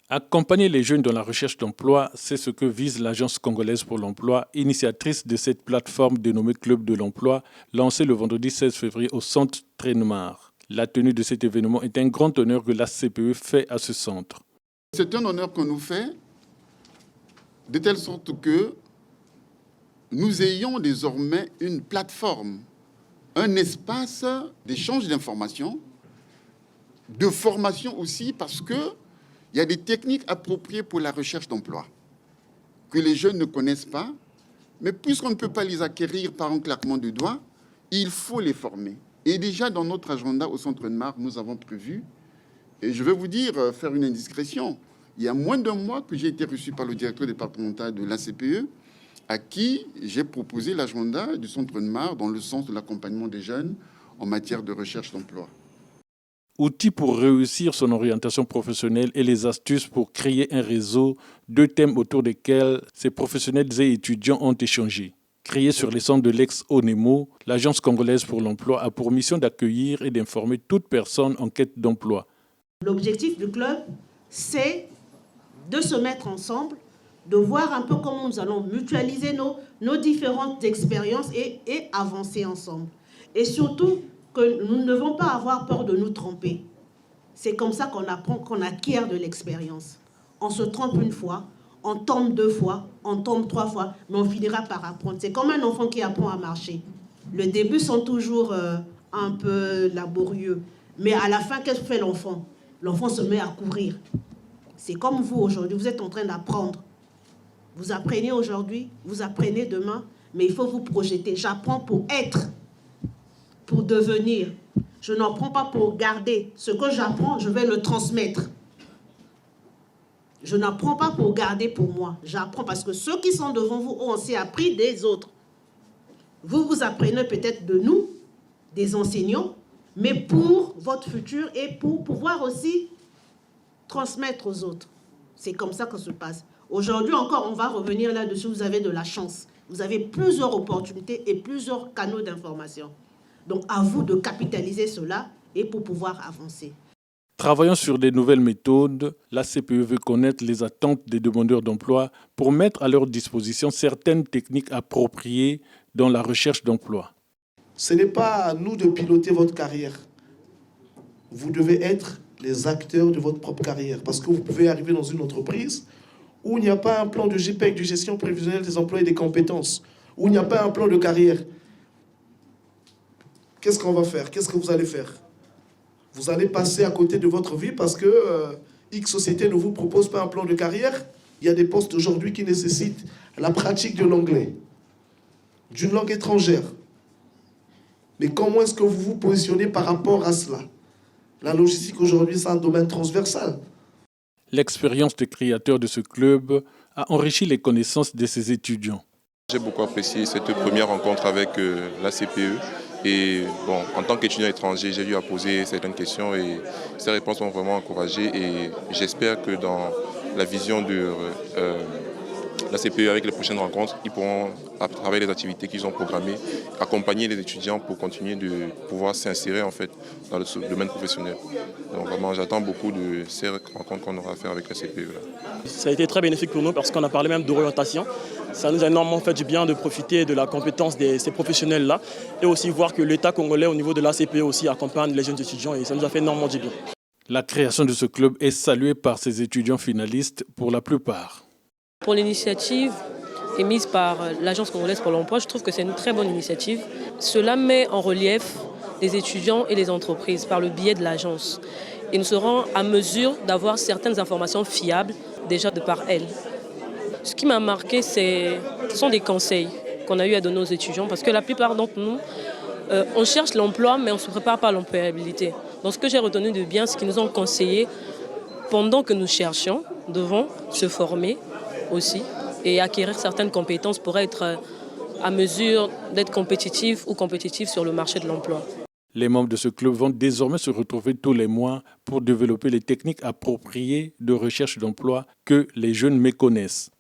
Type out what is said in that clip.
Accompagner les jeunes dans la recherche d'emploi, c'est ce que vise l'Agence congolaise pour l'emploi, initiatrice de cette plateforme dénommée Club de l'emploi, lancée le vendredi 16 février au centre Trénemar. La tenue de cet événement est un grand honneur que la CPE fait à ce centre. C'est un honneur qu'on nous fait, de telle sorte que nous ayons désormais une plateforme, un espace d'échange d'informations, de formation aussi, parce qu'il y a des techniques appropriées pour la recherche d'emploi que les jeunes ne connaissent pas, mais puisqu'on ne peut pas les acquérir par un claquement de doigts, il faut les former. Et déjà dans notre agenda au Centre Trénemar, nous avons prévu, et je vais vous dire, faire une indiscrétion, il y a moins d'un mois que j'ai été reçu par le directeur départemental de l'ACPE, à qui j'ai proposé l'agenda du Centre Trénemar dans le sens de l'accompagnement des jeunes en matière de recherche d'emploi. Outils pour réussir son orientation professionnelle et les astuces pour créer un réseau, deux thèmes autour desquels ces professionnels et étudiants ont échangé. Créée sur les centres de l'ex-ONEMO, l'Agence congolaise pour l'emploi a pour mission d'accueillir et d'informer toute personne en quête d'emploi. L'objectif du club, c'est de se mettre ensemble, de voir un peu comment nous allons mutualiser nos différentes expériences et avancer ensemble. Et surtout, que nous ne devons pas avoir peur de nous tromper. C'est comme ça qu'on apprend, qu'on acquiert de l'expérience. On se trompe une fois, on tombe deux fois, on tombe trois fois, mais on finira par apprendre. C'est comme un enfant qui apprend à marcher. Les débuts sont toujours un peu laborieux, mais à la fin, qu'est-ce que fait l'enfant? L'enfant se met à courir. C'est comme vous aujourd'hui, vous êtes en train d'apprendre. Vous apprenez aujourd'hui, vous apprenez demain, mais il faut vous projeter. J'apprends pour être, pour devenir. Je n'en prends pas pour garder. Ce que j'apprends, je vais le transmettre. Je n'apprends pas pour garder pour moi. J'apprends parce que ceux qui sont devant vous ont aussi appris des autres. Vous apprenez peut-être de nous, des enseignants, mais pour votre futur et pour pouvoir aussi transmettre aux autres. C'est comme ça que ça se passe. Aujourd'hui encore, on va revenir là-dessus. Vous avez de la chance. Vous avez plusieurs opportunités et plusieurs canaux d'information. Donc, à vous de capitaliser cela et pour pouvoir avancer. Travaillant sur des nouvelles méthodes, la CPE veut connaître les attentes des demandeurs d'emploi pour mettre à leur disposition certaines techniques appropriées dans la recherche d'emploi. Ce n'est pas à nous de piloter votre carrière. Vous devez être les acteurs de votre propre carrière parce que vous pouvez arriver dans une entreprise où il n'y a pas un plan de GPEC, de gestion prévisionnelle des emplois et des compétences, où il n'y a pas un plan de carrière. Qu'est-ce qu'on va faire? Qu'est-ce que vous allez faire? Vous allez passer à côté de votre vie parce que X société ne vous propose pas un plan de carrière. Il y a des postes aujourd'hui qui nécessitent la pratique de l'anglais, d'une langue étrangère. Mais comment est-ce que vous vous positionnez par rapport à cela? La logistique aujourd'hui, c'est un domaine transversal. L'expérience des créateurs de ce club a enrichi les connaissances de ses étudiants. J'ai beaucoup apprécié cette première rencontre avec la CPE. Et bon, en tant qu'étudiant étranger, j'ai eu à poser certaines questions et ces réponses m'ont vraiment encouragé. Et j'espère que dans la vision de la CPE avec les prochaines rencontres, ils pourront, à travers les activités qu'ils ont programmées, accompagner les étudiants pour continuer de pouvoir s'insérer en fait dans le domaine professionnel. Donc vraiment, j'attends beaucoup de ces rencontres qu'on aura à faire avec la CPE. Ça a été très bénéfique pour nous parce qu'on a parlé même d'orientation. Ça nous a énormément fait du bien de profiter de la compétence de ces professionnels-là et aussi voir que l'État congolais au niveau de la CPE aussi accompagne les jeunes étudiants et ça nous a fait énormément du bien. La création de ce club est saluée par ses étudiants finalistes pour la plupart. Pour l'initiative émise par l'Agence congolaise pour l'emploi, je trouve que c'est une très bonne initiative. Cela met en relief les étudiants et les entreprises par le biais de l'agence. Et nous serons à mesure d'avoir certaines informations fiables déjà de par elle. Ce qui m'a marqué, ce sont des conseils qu'on a eu à donner aux étudiants parce que la plupart d'entre nous, on cherche l'emploi mais on ne se prépare pas à l'employabilité. Donc ce que j'ai retenu de bien, c'est qu'ils nous ont conseillé pendant que nous cherchions, devons se former aussi et acquérir certaines compétences pour être à mesure d'être compétitifs ou compétitifs sur le marché de l'emploi. Les membres de ce club vont désormais se retrouver tous les mois pour développer les techniques appropriées de recherche d'emploi que les jeunes méconnaissent.